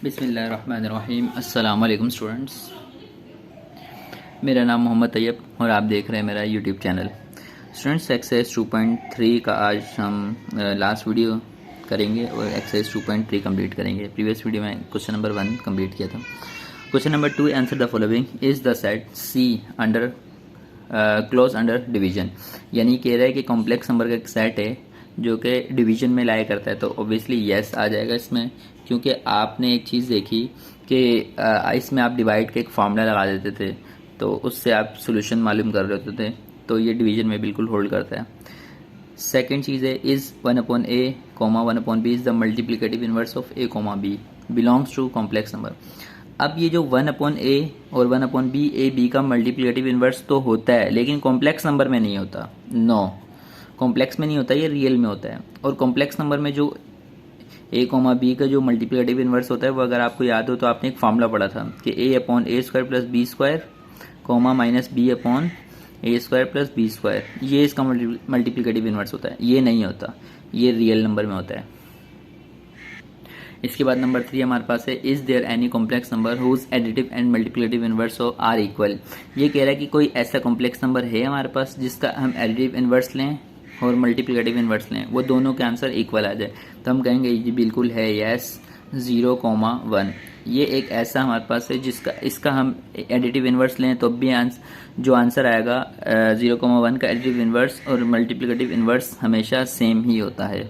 बिस्मिल्लाहिर्रहमानिर्रहीम। अस्सलाम वालेकुम स्टूडेंट्स, मेरा नाम मोहम्मद तैयब और आप देख रहे हैं मेरा यूट्यूब चैनल। स्टूडेंट्स, एक्सरसाइज 2.3 का आज हम लास्ट वीडियो करेंगे और एक्सरसाइज 2.3 कंप्लीट करेंगे। प्रीवियस वीडियो में क्वेश्चन नंबर 1 कंप्लीट किया था। Question number 2, answer the following is the set C under close under division. यानी कह रहा है कि कॉम्प्लेक्स नंबर का एक सेट है जो कि डिवीजन में लाया करता है, तो ऑब्वियसली येस आ जाएगा इसमें, क्योंकि आपने एक चीज़ देखी कि इसमें आप डिवाइड का एक फार्मूला लगा देते थे तो उससे आप सोल्यूशन मालूम कर रहे होते थे, तो ये डिवीजन में बिल्कुल होल्ड करता है। सेकेंड चीज़ है is 1/a, 1/b is the multiplicative inverse of a, b belongs to complex number. अब ये जो 1/a और 1/b a b का मल्टीप्लिकेटिव इनवर्स तो होता है, लेकिन कॉम्प्लेक्स नंबर में नहीं होता। नो, कॉम्प्लेक्स में नहीं होता, ये रियल में होता है। और कॉम्प्लेक्स नंबर में जो a, b का जो मल्टीप्लिकेटिव इनवर्स होता है वो अगर आपको याद हो तो आपने एक फार्मूला पढ़ा था कि a/a² plus b² minus b/a² plus b², ये इसका मल्टीप्लिकेटिव इनवर्स होता है। ये नहीं होता, ये रियल नंबर में होता है। इसके बाद नंबर 3 हमारे पास है is there any complex number whose additive and multiplicative inverse are equal. ये कह रहा है कि कोई ऐसा कॉम्प्लेक्स नंबर है हमारे पास जिसका हम एडिटिव इनवर्स लें और मल्टीप्लिकेटिव इनवर्स लें, वो दोनों के आंसर इक्वल आ जाए, तो हम कहेंगे ये बिल्कुल है यस 0,1। ये एक ऐसा हमारे पास है जिसका इसका हम एडिटिव इनवर्स लें तो भी जो आंसर आएगा 0,1 का एडिटिव इनवर्स और मल्टीप्लिकेटिव इनवर्स हमेशा सेम ही होता है।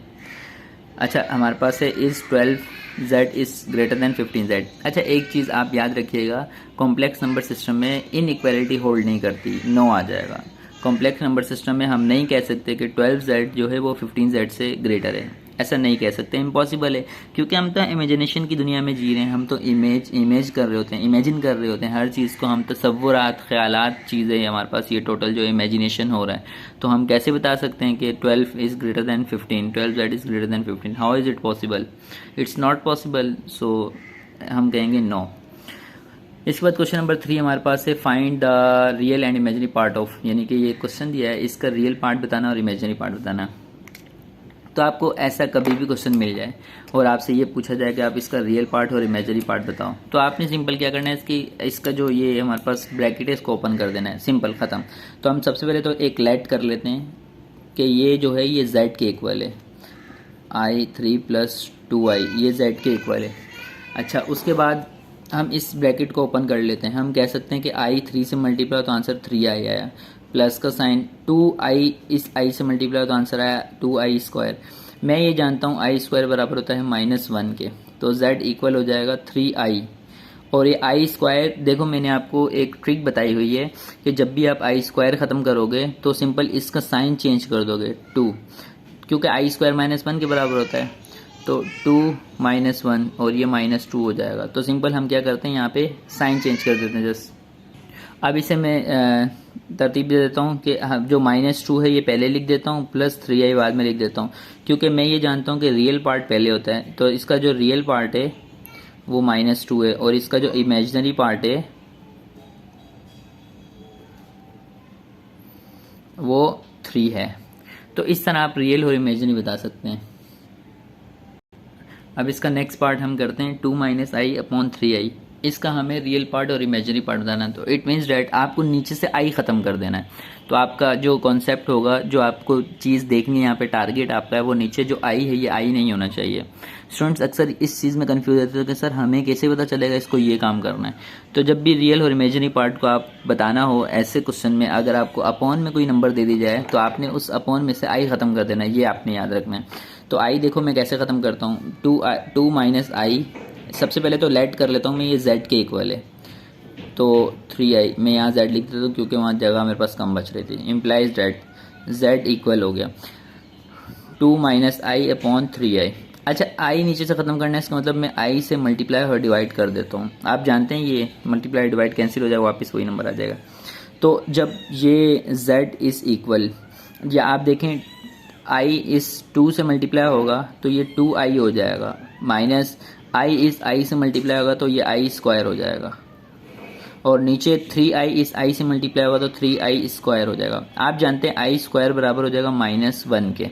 अच्छा, हमारे पास है is 12z is greater than 15z। अच्छा, एक चीज़ आप याद रखिएगा, कॉम्प्लेक्स नंबर सिस्टम में इनइक्वालिटी होल्ड नहीं करती, नो आ जाएगा। कॉम्प्लेक्स नंबर सिस्टम में हम नहीं कह सकते कि 12z जो है वो 15z से ग्रेटर है, ऐसा नहीं कह सकते, इम्पॉसिबल है, क्योंकि हम तो इमेजिनेशन की दुनिया में जी रहे हैं। हम तो इमेज कर रहे होते हैं, इमेजिन कर रहे होते हैं हर चीज़ को। हम तसव्वुरात, ख्यालात चीज़ें हमारे पास, ये टोटल जो इमेजिनेशन हो रहा है, तो हम कैसे बता सकते हैं कि 12 is greater than 15, 12z is greater than 15? How is it possible? It's not possible, so हम कहेंगे नो। इसके बाद क्वेश्चन नंबर 3 हमारे पास है find the real and imaginary part of, यानी कि ये क्वेश्चन दिया है, इसका रियल पार्ट बताना और इमेजिनरी पार्ट बताना। तो आपको ऐसा कभी भी क्वेश्चन मिल जाए और आपसे ये पूछा जाए कि आप इसका रियल पार्ट और इमेजिनरी पार्ट बताओ, तो आपने सिंपल क्या करना है, इसका जो ये हमारे पास ब्रैकेट है इसको ओपन कर देना है, सिंपल ख़त्म। तो हम सबसे पहले तो एक लेट कर लेते हैं कि ये जो है ये z के इक्वल है, i3 + 2i, ये z के इक्वल है। अच्छा, उसके बाद हम इस ब्रैकेट को ओपन कर लेते हैं। हम कह सकते हैं कि i3 से मल्टीप्लाई तो आंसर 3i आया, प्लस का साइन 2i, इस i से मल्टीप्लाई तो आंसर आया 2i²। मैं ये जानता हूँ i² बराबर होता है -1 के, तो z इक्वल हो जाएगा 3i। और ये i², देखो मैंने आपको एक ट्रिक बताई हुई है कि जब भी आप i² ख़त्म करोगे तो सिंपल इसका साइन चेंज कर दोगे 2, क्योंकि i² -1 के बराबर होता है, तो 2 - 1 और ये -2 हो जाएगा। तो सिंपल हम क्या करते हैं, यहाँ पे साइन चेंज कर देते हैं जस्ट। अब इसे मैं तरतीब दे देता हूँ कि जो -2 है ये पहले लिख देता हूँ, प्लस 3i बाद में लिख देता हूँ, क्योंकि मैं ये जानता हूँ कि रियल पार्ट पहले होता है, तो इसका जो रियल पार्ट है वो -2 है और इसका जो इमेजिनरी पार्ट है वो 3 है। तो इस तरह आप रियल और इमेजिनरी बता सकते हैं। अब इसका नेक्स्ट पार्ट हम करते हैं 2 - i/3i। इसका हमें रियल पार्ट और इमेजिनरी पार्ट बताना है, तो इट मीन्स डैट आपको नीचे से आई ख़त्म कर देना है। तो आपका जो कॉन्सेप्ट होगा, जो आपको चीज़ देखनी है, यहाँ पे टारगेट आपका है, वो नीचे जो आई है ये आई नहीं होना चाहिए। स्टूडेंट्स अक्सर इस चीज़ में कंफ्यूज रहते हैं कि सर हमें कैसे पता चलेगा इसको ये काम करना है। तो जब भी रियल और इमेजिनरी पार्ट को आप बताना हो ऐसे क्वेश्चन में, अगर आपको अपॉन में कोई नंबर दे दी जाए तो आपने उस अपॉन में से आई ख़त्म कर देना है, ये आपने याद रखना है। तो आई देखो मैं कैसे ख़त्म करता हूँ, 2 - i। सबसे पहले तो लेट कर लेता हूँ मैं, ये z के इक्वल है, तो 3i मैं यहाँ z लिख देता हूँ क्योंकि वहाँ जगह मेरे पास कम बच रही थी। इम्प्लाइज डैट z इक्वल हो गया 2 - i/3i। अच्छा, i नीचे से ख़त्म करना है, इसका मतलब मैं i से मल्टीप्लाई और डिवाइड कर देता हूँ। आप जानते हैं ये मल्टीप्लाई डिवाइड कैंसिल हो जाएगा, वापस वही नंबर आ जाएगा। तो जब ये z इज़ इक्वल, या आप देखें i इस 2 से मल्टीप्लाई होगा तो ये 2i हो जाएगा, माइनस i इस i से मल्टीप्लाई होगा तो ये i² हो जाएगा, और नीचे 3i इस i से मल्टीप्लाई होगा तो 3i² हो जाएगा। आप जानते हैं i² बराबर हो जाएगा -1 के,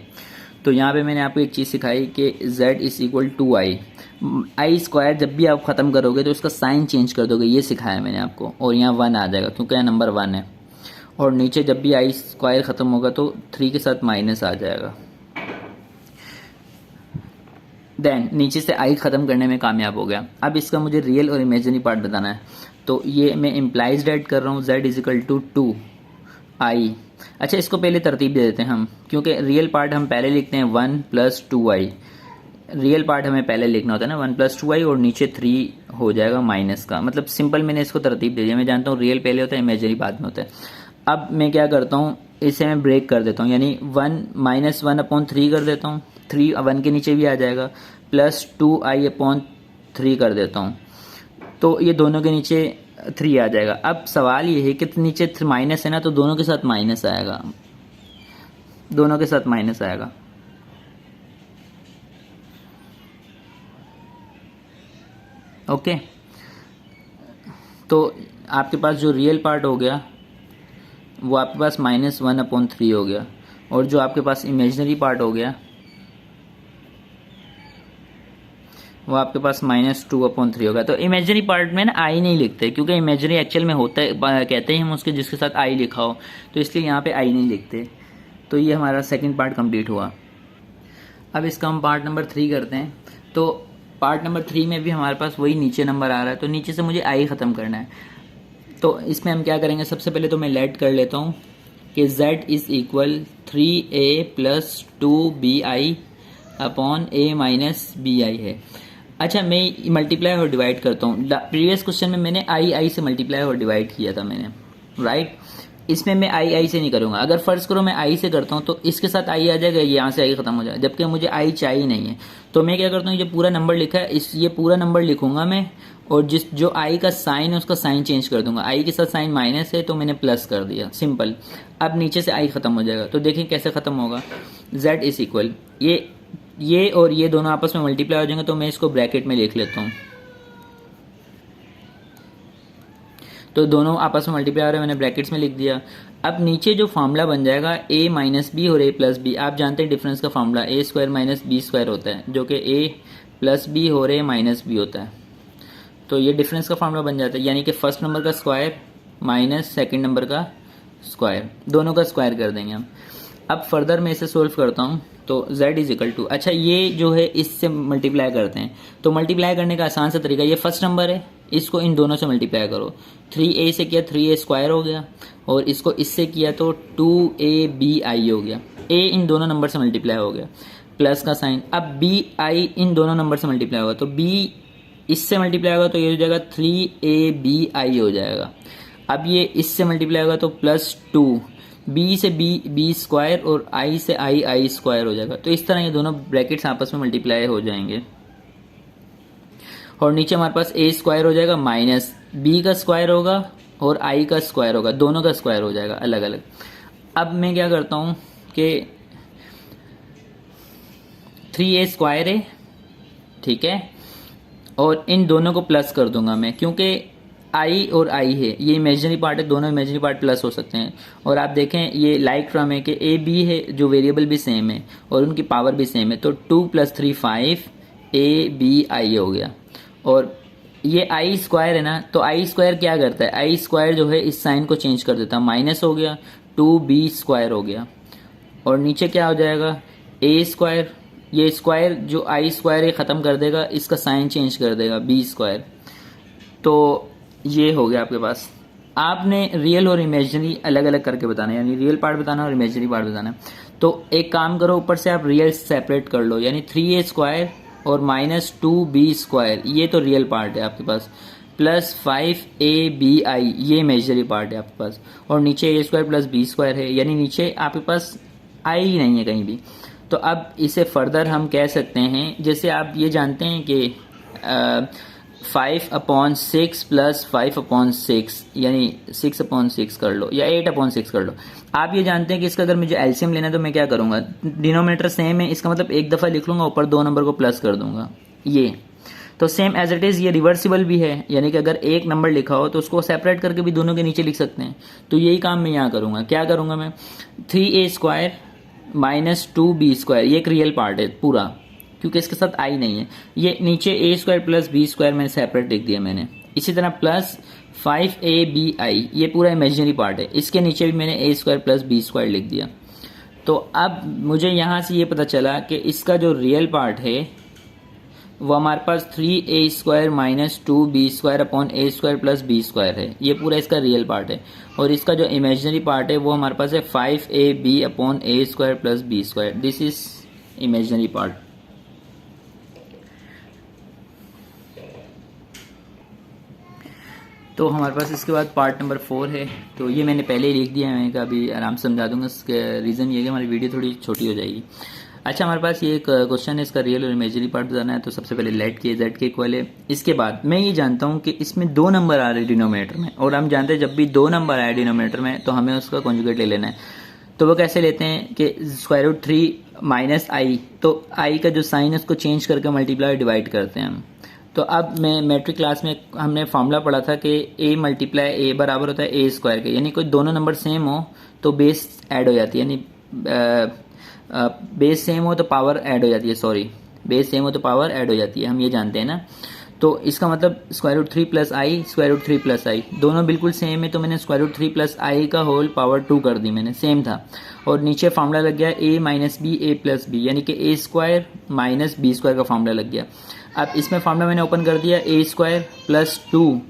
तो यहाँ पे मैंने आपको एक चीज़ सिखाई कि z is equal to i square जब भी आप ख़त्म करोगे तो उसका साइन चेंज कर दोगे, ये सिखाया मैंने आपको। और यहाँ 1 आ जाएगा क्योंकि यहाँ नंबर 1 है। और नीचे जब भी आई स्क्वायर ख़त्म होगा तो 3 के साथ माइनस आ जाएगा। देन नीचे से आई ख़त्म करने में कामयाब हो गया। अब इसका मुझे रियल और इमेजिनरी पार्ट बताना है। तो ये मैं इम्प्लाइज ऐड कर रहा हूँ, z इज इक्वल टू 2 आई। अच्छा, इसको पहले तरतीब दे देते हैं हम, क्योंकि रियल पार्ट हम पहले लिखते हैं 1 + 2i। रियल पार्ट हमें पहले लिखना होता है ना, 1 + 2i और नीचे 3 हो जाएगा माइनस का। मतलब सिंपल मैंने इसको तरतीब दे दिया। मैं जानता हूँ रियल पहले होता है, इमेजिनरी बाद में होता है। अब मैं क्या करता हूँ, इसे मैं ब्रेक कर देता हूँ, यानी 1 - 1/3 कर देता हूँ। 3 1 के नीचे भी आ जाएगा, प्लस 2i/3 कर देता हूँ। तो ये दोनों के नीचे 3 आ जाएगा। अब सवाल ये है कि नीचे माइनस है ना, तो दोनों के साथ माइनस आएगा, दोनों के साथ माइनस आएगा। ओके, तो आपके पास जो रियल पार्ट हो गया वो आपके पास -1/3 हो गया, और जो आपके पास इमेजिनरी पार्ट हो गया वो आपके पास -2/3 होगा। तो इमेजिनरी पार्ट में ना आई नहीं लिखते, क्योंकि इमेजिनरी एक्चुअल में होता है, कहते हैं हम उसके जिसके साथ आई लिखा हो, तो इसलिए यहाँ पे आई नहीं लिखते। तो ये हमारा सेकंड पार्ट कंप्लीट हुआ। अब इसका हम पार्ट नंबर 3 करते हैं। तो पार्ट नंबर 3 में भी हमारे पास वही नीचे नंबर आ रहा है, तो नीचे से मुझे आई ख़त्म करना है। तो इसमें हम क्या करेंगे, सबसे पहले तो मैं लेट कर लेता हूँ कि z is equal 3a + 2bi/a-bi है। अच्छा, मैं मल्टीप्लाई और डिवाइड करता हूँ। प्रीवियस क्वेश्चन में मैंने आई से मल्टीप्लाई और डिवाइड किया था मैंने, राइट। इसमें मैं आई से नहीं करूँगा। अगर फर्ज करो मैं आई से करता हूँ तो इसके साथ आई आ जाएगा, यहाँ से आई ख़त्म हो जाएगा, जबकि मुझे आई चाहिए नहीं है। तो मैं क्या करता हूँ, ये पूरा नंबर लिखा है, ये पूरा नंबर लिखूंगा मैं, और जो आई का साइन है उसका साइन चेंज कर दूंगा। आई के साथ साइन माइनस है तो मैंने प्लस कर दिया, सिंपल। अब नीचे से आई ख़त्म हो जाएगा। तो देखें कैसे ख़त्म होगा, z इज इक्वल ये और ये दोनों आपस में मल्टीप्लाई हो जाएंगे, तो मैं इसको ब्रैकेट में लिख लेता हूँ। तो दोनों आपस में मल्टीप्लाई हो रहे हैं, मैंने ब्रैकेट्स में लिख दिया। अब नीचे जो फार्मूला बन जाएगा a - b और a + b, आप जानते हैं डिफरेंस का फार्मूला a² - b² होता है, जो कि a + b और a - b होता है। तो ये डिफरेंस का फार्मूला बन जाता है, यानी कि फर्स्ट नंबर का स्क्वायर माइनस सेकंड नंबर का स्क्वायर, दोनों का स्क्वायर कर देंगे हम। अब फर्दर मैं इसे सोल्व करता हूँ। तो z इज इक्वल टू, अच्छा ये जो है इससे मल्टीप्लाई करते हैं। तो मल्टीप्लाई करने का आसान सा तरीका, ये फर्स्ट नंबर है, इसको इन दोनों से मल्टीप्लाई करो। 3a से किया 3a² हो गया, और इसको इससे किया तो 2abi हो गया। a इन दोनों नंबर से मल्टीप्लाई हो गया, प्लस का साइन। अब bi इन दोनों नंबर से मल्टीप्लाई होगा, तो b इससे मल्टीप्लाई होगा तो ये हो जाएगा 3abi हो जाएगा। अब ये इससे मल्टीप्लाई होगा तो +2, b से b² और i से i² हो जाएगा। तो इस तरह ये दोनों ब्रैकेट्स आपस में मल्टीप्लाई हो जाएंगे, और नीचे हमारे पास a² हो जाएगा माइनस b का स्क्वायर होगा और i का स्क्वायर होगा, दोनों का स्क्वायर हो जाएगा अलग अलग। अब मैं क्या करता हूँ कि 3a² है, ठीक है, और इन दोनों को प्लस कर दूंगा मैं, क्योंकि आई और आई है, ये इमेजिनरी पार्ट है, दोनों इमेजिनरी पार्ट प्लस हो सकते हैं। और आप देखें ये लाइक फ्रॉम है कि ए बी है, जो वेरिएबल भी सेम है और उनकी पावर भी सेम है। तो 2 + 3 5 abi हो गया। और ये i² है ना, तो i² क्या करता है, i² जो है इस साइन को चेंज कर देता है, माइनस हो गया 2b² हो गया। और नीचे क्या हो जाएगा a², ये स्क्वायर जो i² है ख़त्म कर देगा, इसका साइन चेंज कर देगा b²। तो ये हो गया आपके पास। आपने रियल और इमेजिनरी अलग अलग करके बताना है, यानी रियल पार्ट बताना और इमेजिनरी पार्ट बताना है। तो एक काम करो, ऊपर से आप रियल सेपरेट कर लो, यानी 3a² और -2b², ये तो रियल पार्ट है आपके पास, प्लस 5abi ये इमेजिनरी पार्ट है आपके पास, और नीचे a² + b² है, यानी नीचे आपके पास आई ही नहीं है कहीं भी। तो अब इसे फर्दर हम कह सकते हैं, जैसे आप ये जानते हैं कि 5/6 + 5/6 यानी 6/6 कर लो, या 8/6 कर लो। आप ये जानते हैं कि इसका अगर मुझे एलसीएम लेना है तो मैं क्या करूंगा, डिनोमिनेटर सेम है, इसका मतलब एक दफ़ा लिख लूंगा, ऊपर 2 नंबर को प्लस कर दूंगा। ये तो सेम एज इट इज़, ये रिवर्सिबल भी है, यानी कि अगर एक नंबर लिखा हो तो उसको सेपरेट करके भी दोनों के नीचे लिख सकते हैं। तो यही काम मैं यहाँ करूँगा। क्या करूँगा मैं, 3a² -2b², ये एक रियल पार्ट है पूरा, क्योंकि इसके साथ आई नहीं है। ये नीचे a² + b² मैंने सेपरेट लिख दिया मैंने। इसी तरह प्लस 5abi, ये पूरा इमेजिनरी पार्ट है, इसके नीचे भी मैंने a² + b² लिख दिया। तो अब मुझे यहाँ से ये पता चला कि इसका जो रियल पार्ट है वो हमारे पास 3a² - 2b² upon a² + b² है, ये पूरा इसका रियल पार्ट है। और इसका जो इमेजिनरी पार्ट है वो हमारे पास है 5ab upon a² + b²। This is imaginary part. तो हमारे पास इसके बाद पार्ट नंबर 4 है। तो ये मैंने पहले ही लिख दिया है, मैंने कहा अभी आराम से समझा दूंगा। इसके रीज़न ये है कि हमारी वीडियो थोड़ी छोटी हो जाएगी। अच्छा, हमारे पास ये एक क्वेश्चन है, इसका रियल और इमेजिनरी पार्ट बताना है। तो सबसे पहले लेट के z के इक्वल है। इसके बाद मैं ये जानता हूँ कि इसमें 2 नंबर आ रहे हैं डिनोमिनेटर में, और हम जानते हैं जब भी 2 नंबर आए डिनोमिनेटर में तो हमें उसका कॉन्जुगेट ले लेना है। तो वो कैसे लेते हैं कि √3 - i, तो i का जो साइन है उसको चेंज करके मल्टीप्लाई डिवाइड करते हैं हम। तो अब मैं मैट्रिक क्लास में हमने फार्मूला पढ़ा था कि a × a बराबर होता है a² के, यानी कोई दोनों नंबर सेम हो तो बेस ऐड हो जाती है, यानी बेस सेम हो तो पावर ऐड हो जाती है, सॉरी बेस सेम हो तो पावर ऐड हो जाती है, हम ये जानते हैं ना। तो इसका मतलब √3 + i, √3 + i दोनों बिल्कुल सेम है, तो मैंने √3 + i का होल पावर 2 कर दी मैंने, सेम था। और नीचे फार्मूला लग गया a - b a + b, यानी कि a² - b² का फार्मूला लग गया। अब इसमें फार्मूला मैंने ओपन कर दिया, a² + 2,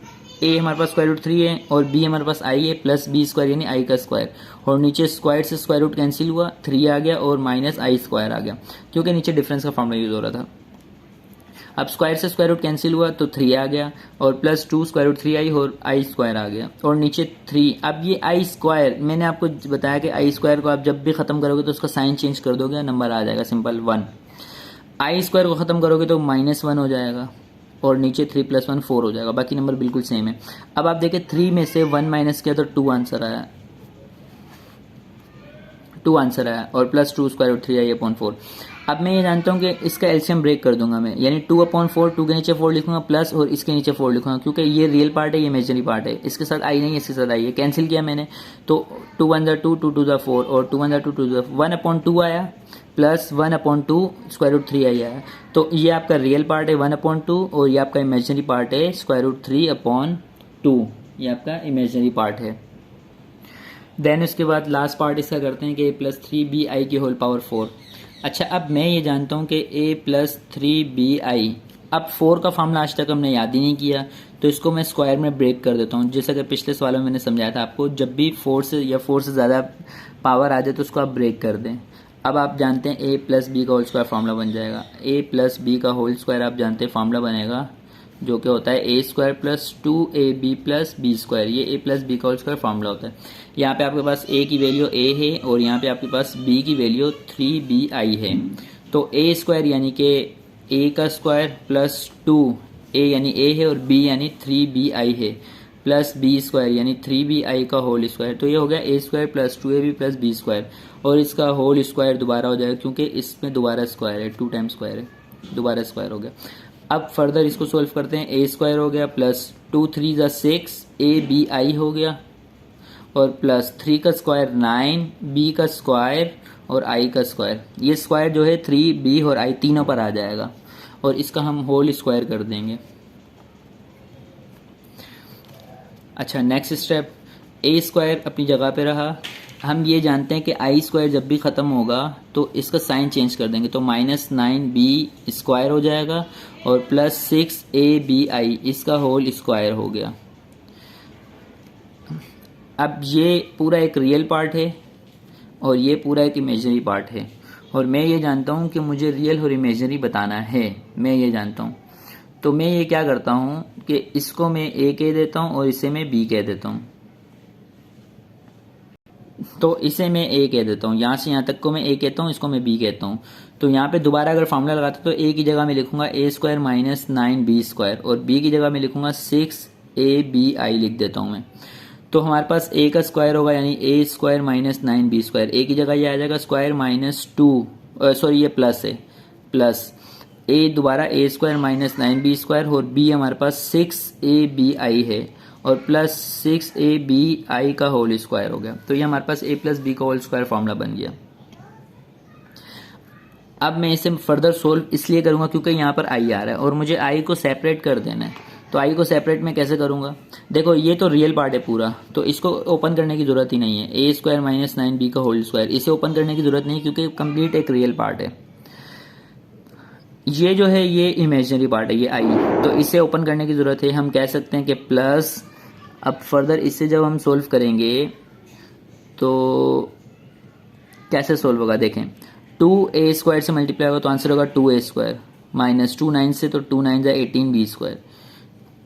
a हमारे पास √3 है और b हमारे पास i है, प्लस b² यानी i का स्क्वायर, और नीचे स्क्वायर से स्क्वायर रूट कैंसिल हुआ, 3 आ गया और -i² आ गया, क्योंकि नीचे डिफरेंस का फार्मूला यूज हो रहा था। अब स्क्वायर से स्क्वायर रूट कैंसिल हुआ तो 3 आ गया, और प्लस 2 √3i और i² आ गया, और नीचे 3। अब ये i² मैंने आपको बताया कि i² को आप जब भी खत्म करोगे तो उसका साइन चेंज कर दोगे, नंबर आ जाएगा सिंपल 1। i² को ख़त्म करोगे तो -1 हो जाएगा, और नीचे 3 + 1 4 हो जाएगा, बाकी नंबर बिल्कुल सेम है। अब आप देखें 3 में से 1 माइनस किया तो 2 आंसर आया, 2 आंसर आया, और प्लस 2 √3i अपॉन 4। अब मैं ये जानता हूँ कि इसका एलसीएम ब्रेक कर दूंगा मैं, यानी 2/4, 2 के नीचे 4 लिखूंगा प्लस, और इसके नीचे 4 लिखूंगा, क्योंकि ये रियल पार्ट है, ये इमेजिनरी पार्ट है, इसके साथ आई नहीं है, इसके साथ आई है, कैंसिल किया मैंने। तो 2 × 1 = 2, 2 × 2 = 4, और 2 × 2 = 2, 1/2 आया, प्लस 1/2 √3i आया। तो ये आपका रियल पार्ट है 1/2, और ये आपका इमेजिनरी पार्ट है √3/2, ये आपका इमेजिनरी पार्ट है। देन उसके बाद लास्ट पार्ट इसका करते हैं कि a + 3bi की होल पावर 4। अच्छा, अब मैं ये जानता हूँ कि a + 3bi, अब 4 का फार्मूला आज तक हमने याद ही नहीं किया, तो इसको मैं स्क्वायर में ब्रेक कर देता हूँ। जैसा कि पिछले सवाल में मैंने समझाया था आपको, जब भी 4 से या 4 से ज़्यादा पावर आ जाए तो उसको आप ब्रेक कर दें। अब आप जानते हैं a + b का होल स्क्वायर फार्मूला बन जाएगा। a + b का होल स्क्वायर आप जानते हैं फार्मूला बनेगा, जो कि होता है a² + 2ab + b², ये a + b का होल स्क्वायर फार्मूला होता है। यहाँ पे आपके पास a की वैल्यू a है, और यहाँ पे आपके पास b की वैल्यू 3bi है। तो a² यानी कि a का स्क्वायर प्लस 2, a यानी a है और b यानी 3bi है, प्लस b² यानी 3bi का होल स्क्वायर। तो ये हो गया a² + 2ab + b², और इसका होल स्क्वायर दोबारा हो जाएगा, क्योंकि इसमें दोबारा स्क्वायर है, 2 टाइम्स स्क्वायर है, दोबारा स्क्वायर हो गया। अब फर्दर इसको सोल्व करते हैं, a² हो गया, प्लस 2 × 3 = 6, abi हो गया, और प्लस 3 का स्क्वायर 9, b का स्क्वायर और i का स्क्वायर। ये स्क्वायर जो है 3b और i तीनों पर आ जाएगा, और इसका हम होल स्क्वायर कर देंगे। अच्छा, नेक्स्ट स्टेप, a² अपनी जगह पे रहा। हम ये जानते हैं कि i² जब भी ख़त्म होगा तो इसका साइन चेंज कर देंगे, तो -9b² हो जाएगा, और प्लस 6abi इसका होल स्क्वायर हो गया। अब ये पूरा एक रियल पार्ट है और ये पूरा एक इमेजिनरी पार्ट है, और मैं ये जानता हूँ कि मुझे रियल और इमेजिनरी बताना है, मैं ये जानता हूँ। तो मैं ये क्या करता हूँ कि इसको मैं a कह देता हूँ और इसे मैं b कह देता हूँ। तो इसे मैं a कह देता हूँ, यहाँ से यहाँ तक को मैं a कहता हूँ, इसको मैं b कहता हूँ। तो यहाँ पे दोबारा अगर फार्मूला लगाता तो a की जगह मैं लिखूंगा a² - 9b², और b की जगह मैं लिखूंगा 6abi लिख देता हूँ मैं। तो हमारे पास a का स्क्वायर होगा, यानी a² - 9b², a की जगह ये आ जाएगा स्क्वायर -2, सॉरी ये प्लस है, प्लस a दोबारा a² - 9b², और b हमारे पास 6abi है, और प्लस 6abi का होल स्क्वायर हो गया। तो ये हमारे पास a + b का होल स्क्वायर फार्मूला बन गया। अब मैं इसे फर्दर सोल्व इसलिए करूंगा क्योंकि यहाँ पर आई आ रहा है और मुझे आई को सेपरेट कर देना है। तो आई को सेपरेट मैं कैसे करूंगा? देखो ये तो रियल पार्ट है पूरा, तो इसको ओपन करने की जरूरत ही नहीं है। ए स्क्वायर माइनस 9b का होल स्क्वायर, इसे ओपन करने की जरूरत नहीं क्योंकि कंप्लीट एक रियल पार्ट है। ये जो है ये इमेजिनरी पार्ट है, ये आई, तो इसे ओपन करने की जरूरत है। हम कह सकते हैं कि प्लस, अब फर्दर इससे जब हम सोल्व करेंगे तो कैसे सोल्व होगा देखें। 2a स्क्वायर से मल्टीप्लाई होगा तो आंसर होगा 2a स्क्वायर, माइनस 2 9 से तो 2 9 18b स्क्वायर,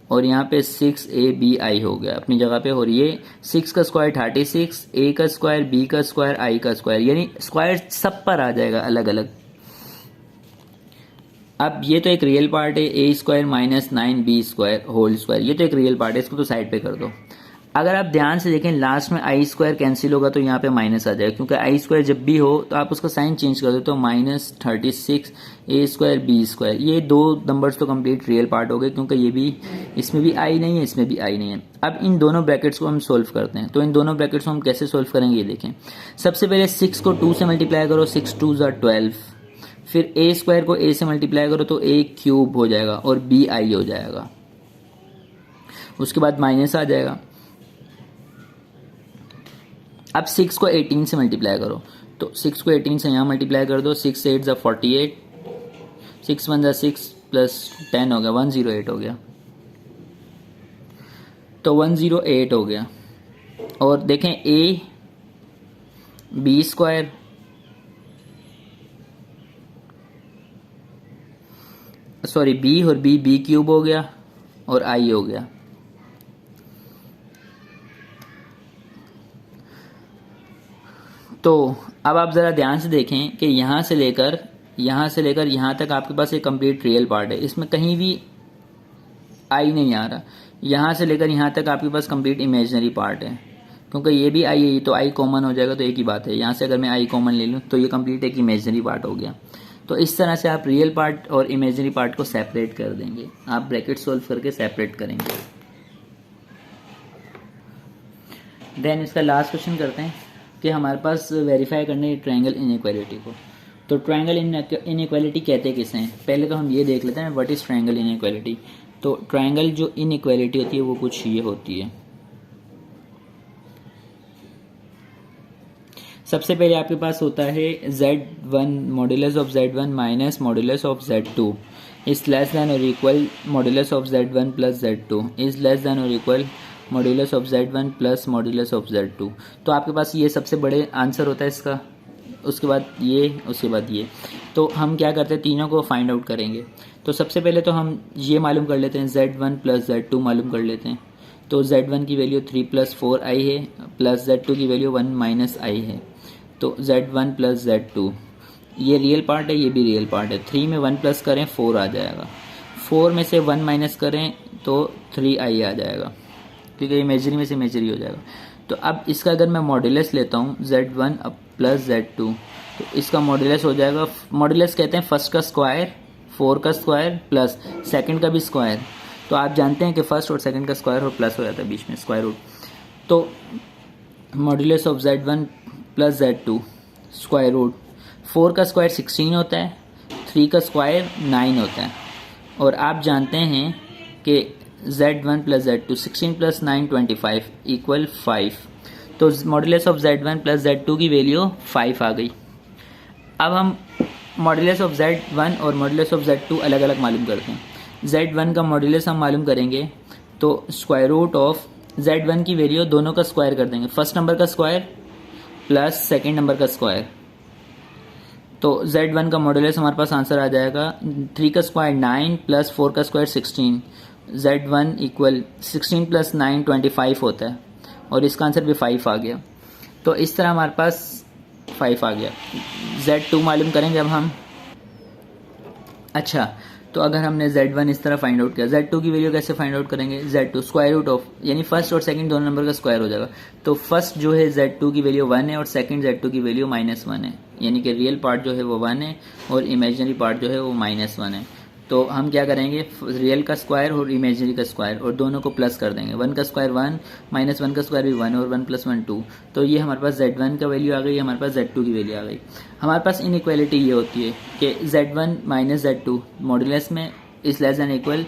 और यहाँ पे 6abi हो गया अपनी जगह पे। और ये 6 का स्क्वायर 36, a का स्क्वायर, b का स्क्वायर, i का स्क्वायर, यानी स्क्वायर सब पर आ जाएगा अलग अलग। अब ये तो एक रियल पार्ट है, a square minus 9b square whole square, ये तो एक रियल पार्ट है, इसको तो साइड पे कर दो। अगर आप ध्यान से देखें लास्ट में आई स्क्वायर कैंसिल होगा तो यहाँ पे माइनस आ जाएगा, क्योंकि आई स्क्वायर जब भी हो तो आप उसका साइन चेंज कर दो, तो minus 36 a square b square, ये दो नंबर्स तो कंप्लीट रियल पार्ट हो गए, क्योंकि ये भी, इसमें भी आई नहीं है, इसमें भी आई नहीं है। अब इन दोनों ब्रैकेट्स को हम सोल्व करते हैं, तो इन दोनों ब्रैकेट्स को हम कैसे सोल्व करेंगे ये देखें। सबसे पहले 6 को 2 से मल्टीप्लाई करो, 6 2 12, फिर a स्क्वायर को a से मल्टीप्लाई करो तो a क्यूब हो जाएगा और b i हो जाएगा, उसके बाद माइनस आ जाएगा। अब 6 को 18 से मल्टीप्लाई करो, तो 6 को 18 से यहाँ मल्टीप्लाई कर दो, 6 8 ज़ा 48, 6 1 ज़ा 6 प्लस 10 हो गया, 108 हो गया, तो 108 हो गया। और देखें a b square, sorry b और b क्यूब हो गया और i हो गया। तो अब आप ज़रा ध्यान से देखें कि यहाँ से लेकर यहाँ तक आपके पास एक कंप्लीट रियल पार्ट है, इसमें कहीं भी आई नहीं आ रहा। यहाँ से लेकर यहाँ तक आपके पास कंप्लीट इमेजिनरी पार्ट है, क्योंकि ये भी आई है, तो आई कॉमन हो जाएगा, तो एक ही बात है। यहाँ से अगर मैं आई कॉमन ले लूँ तो ये कंप्लीट एक इमेजिनरी पार्ट हो गया। तो इस तरह से आप रियल पार्ट और इमेजिनरी पार्ट को सेपरेट कर देंगे, आप ब्रैकेट सोल्व करके सेपरेट करेंगे। देन इसका लास्ट क्वेश्चन करते हैं कि हमारे पास वेरीफाई करने है ट्रायंगल इनइक्वालिटी को। तो ट्रायंगल इनइक्वालिटी कहते किसे हैं, पहले तो हम ये देख लेते हैं व्हाट इज़ ट्रायंगल इनइक्वालिटी। तो ट्रायंगल जो इनइक्वालिटी होती है वो कुछ ये होती है। सबसे पहले आपके पास होता है z1 modulus of z1 minus modulus of z2 is less than और equal modulus of z1 plus z2 is less than और equal modulus of z1 plus modulus of z2। तो आपके पास ये सबसे बड़े आंसर होता है इसका, उसके बाद ये, उसके बाद ये। तो हम क्या करते हैं, तीनों को फाइंड आउट करेंगे। तो सबसे पहले तो हम ये मालूम कर लेते हैं, z1 प्लस z2 मालूम कर लेते हैं। तो z1 की वैल्यू 3 + 4i है, प्लस z2 की वैल्यू 1 - i है। तो z1 प्लस z2 ये रियल पार्ट है, ये भी रियल पार्ट है। 3 में 1 प्लस करें 4 आ जाएगा, 4 में से 1 माइनस करें तो 3i आ जाएगा, क्योंकि इमेजरी में से इमेजरी हो जाएगा। तो अब इसका अगर मैं मॉड्यूलस लेता हूँ z1 प्लस z2, तो इसका मॉड्यूलस हो जाएगा, मॉड्यूलस कहते हैं फर्स्ट का स्क्वायर, 4 का स्क्वायर प्लस सेकंड का भी स्क्वायर। तो आप जानते हैं कि फर्स्ट और सेकंड का स्क्वायर और प्लस हो जाता है बीच में स्क्वायर रूट। तो modulus of z1 plus z2 square root, 4 का स्क्वायर 16 होता है, 3 का स्क्वायर 9 होता है। और आप जानते हैं कि z1 plus z2 16 plus 9 25 equal 5। तो modulus of z1 plus z2 की वैल्यू 5 आ गई। अब हम मॉड्यूलस ऑफ z1 और मॉड्यूलस ऑफ z2 अलग अलग मालूम करते हैं। z1 का मॉड्यूलस हम मालूम करेंगे तो स्क्वायर रूट ऑफ z1 की वैल्यू दोनों का स्क्वायर कर देंगे, फर्स्ट नंबर का स्क्वायर प्लस सेकेंड नंबर का स्क्वायर। तो z1 का मॉड्यूलस हमारे पास आंसर आ जाएगा 3 का स्क्वायर 9 प्लस 4 का स्क्वायर 16, z1 इक्वल 16 प्लस 9 25 होता है, और इसका आंसर भी 5 आ गया। तो इस तरह हमारे पास 5 आ गया। z2 मालूम करेंगे अब हम। अच्छा, तो अगर हमने z1 इस तरह फाइंड आउट किया, z2 की वैल्यू कैसे फाइंड आउट करेंगे, z2 स्क्वायर रूट ऑफ, यानी फर्स्ट और सेकंड दोनों नंबर का स्क्वायर हो जाएगा। तो फर्स्ट जो है z2 की वैल्यू 1 है और सेकंड z2 की वैल्यू -1 है, यानी कि रियल पार्ट जो है वो 1 है और इमेजिनरी पार्ट जो है वो -1 है। तो हम क्या करेंगे, रियल का स्क्वायर और इमेजिनरी का स्क्वायर और दोनों को प्लस कर देंगे। 1 का स्क्वायर 1 माइनस 1 का स्क्वायर भी 1 और 1 प्लस 1 2। तो ये हमारे पास Z1 का वैल्यू आ गई, हमारे पास Z2 की वैल्यू आ गई। हमारे पास इनइक्वालिटी ये होती है कि Z1 माइनस Z2 मॉडुलस में is less than equal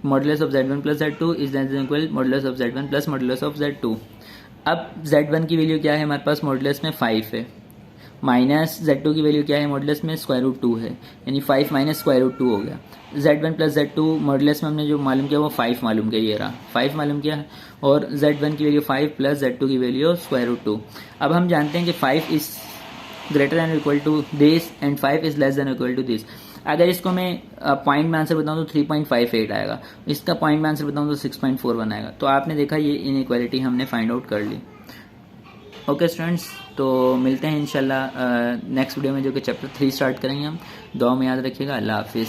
modulus of Z1 plus Z2 is less than equal modulus of Z1 plus modulus of Z2। अब Z1 की वैल्यू क्या है हमारे पास मॉडुलस में 5 है, माइनस Z2 की वैल्यू क्या है मॉडुलस में स्क्वायर रूट 2 है, यानी 5 माइनस स्क्वायर रूट 2 हो गया। Z1 प्लस Z2 मॉडुलस में हमने जो मालूम किया वो 5 मालूम किया, ये रहा 5 मालूम किया है, और Z1 की वैल्यू 5 प्लस Z2 की वैल्यू स्क्वायर रूट 2। अब हम जानते हैं कि 5 is greater than equal to this and 5 is less than equal to this. अगर इसको मैं पॉइंट में आंसर बताऊं तो 3.58 आएगा, इसका पॉइंट में आंसर बताऊं तो 6.41 आएगा। तो आपने देखा ये इनइक्वालिटी हमने फाइंड आउट कर ली। ओके स्टूडेंट्स, तो मिलते हैं इंशाल्लाह नेक्स्ट वीडियो में, जो कि चैप्टर 3 स्टार्ट करेंगे हम। दुआ में याद रखिएगा। अल्लाह हाफिज़।